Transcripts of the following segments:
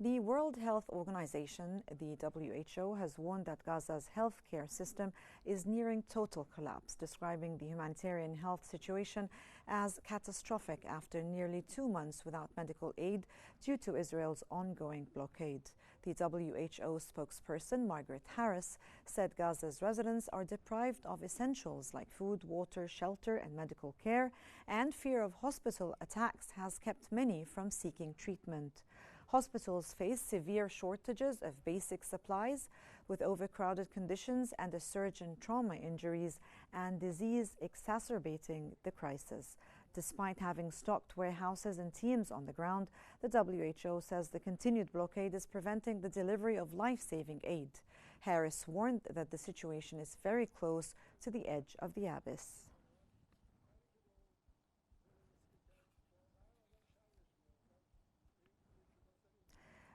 The World Health Organization, the WHO, has warned that Gaza's healthcare system is nearing total collapse, describing the humanitarian health situation as catastrophic after nearly 2 months without medical aid due to Israel's ongoing blockade. The WHO spokesperson, Margaret Harris, said Gaza's residents are deprived of essentials like food, water, shelter, and medical care, and fear of hospital attacks has kept many from seeking treatment. Hospitals face severe shortages of basic supplies, with overcrowded conditions and a surge in trauma injuries and disease exacerbating the crisis. Despite having stocked warehouses and teams on the ground, the WHO says the continued blockade is preventing the delivery of life-saving aid. Harris warned that the situation is very close to the edge of the abyss.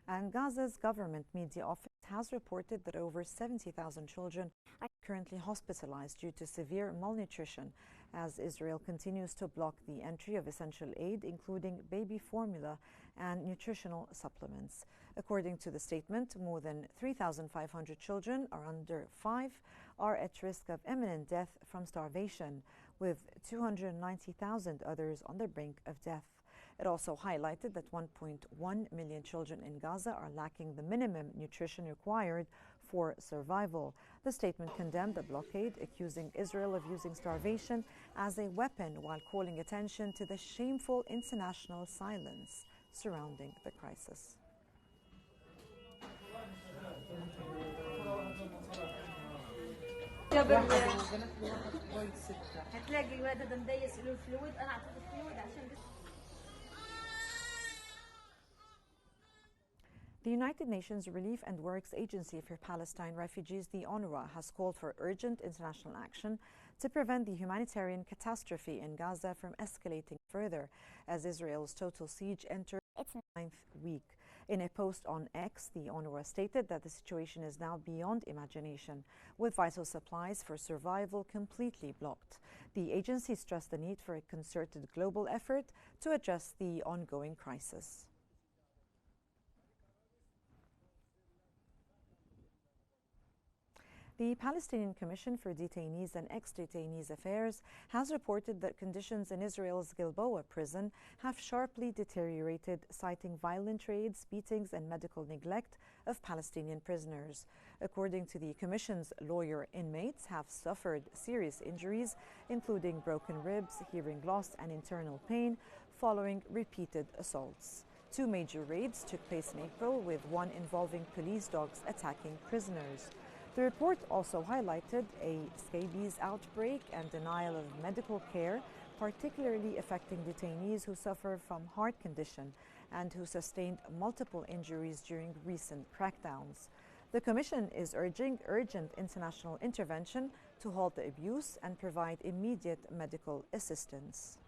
And Gaza's government media office has reported that over 70,000 children are currently hospitalized due to severe malnutrition as Israel continues to block the entry of essential aid, including baby formula and nutritional supplements. According to the statement, more than 3,500 children are under 5 are at risk of imminent death from starvation, with 290,000 others on the brink of death. It also highlighted that 1.1 million children in Gaza are lacking the minimum nutrition required for survival. The statement condemned the blockade, accusing Israel of using starvation as a weapon while calling attention to the shameful international silence surrounding the crisis. The United Nations Relief and Works Agency for Palestine Refugees, the UNRWA, has called for urgent international action to prevent the humanitarian catastrophe in Gaza from escalating further as Israel's total siege enters its 9th week. In a post on X, the UNRWA stated that the situation is now beyond imagination, with vital supplies for survival completely blocked. The agency stressed the need for a concerted global effort to address the ongoing crisis. The Palestinian Commission for Detainees and Ex-Detainees Affairs has reported that conditions in Israel's Gilboa prison have sharply deteriorated, citing violent raids, beatings, and medical neglect of Palestinian prisoners. According to the Commission's lawyer, inmates have suffered serious injuries, including broken ribs, hearing loss, and internal pain following repeated assaults. 2 major raids took place in April, with one involving police dogs attacking prisoners. The report also highlighted a scabies outbreak and denial of medical care, particularly affecting detainees who suffer from heart condition and who sustained multiple injuries during recent crackdowns. The Commission is urging urgent international intervention to halt the abuse and provide immediate medical assistance.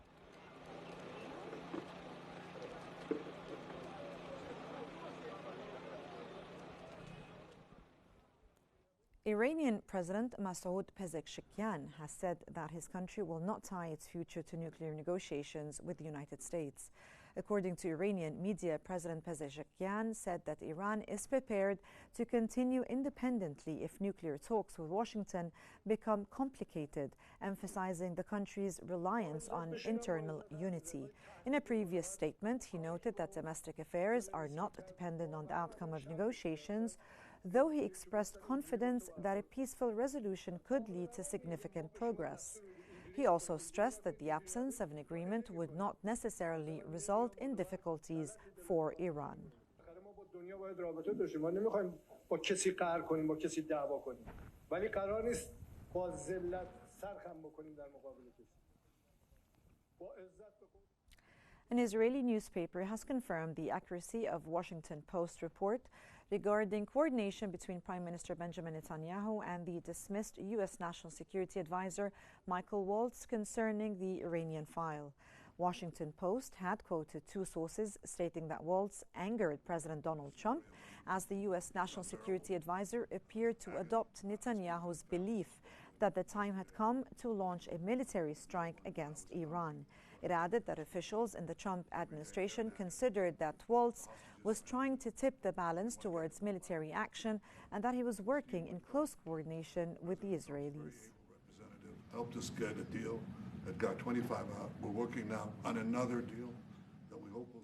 Iranian President Masoud Pezeshkian has said that his country will not tie its future to nuclear negotiations with the United States. According to Iranian media, President Pezeshkian said that Iran is prepared to continue independently if nuclear talks with Washington become complicated, emphasizing the country's reliance on internal unity. In a previous statement, he noted that domestic affairs are not dependent on the outcome of negotiations, though he expressed confidence that a peaceful resolution could lead to significant progress. He also stressed that the absence of an agreement would not necessarily result in difficulties for Iran. An Israeli newspaper has confirmed the accuracy of Washington Post report regarding coordination between Prime Minister Benjamin Netanyahu and the dismissed U.S. National Security Advisor Michael Waltz concerning the Iranian file. Washington Post had quoted 2 sources stating that Waltz angered President Donald Trump as the U.S. National Security Advisor appeared to adopt Netanyahu's belief that the time had come to launch a military strike against Iran. It added that officials in the Trump administration considered that Waltz was trying to tip the balance towards military action and that he was working in close coordination with the Israelis. Representative helped us get a deal that got 25 out. We're working now on another deal that we hope will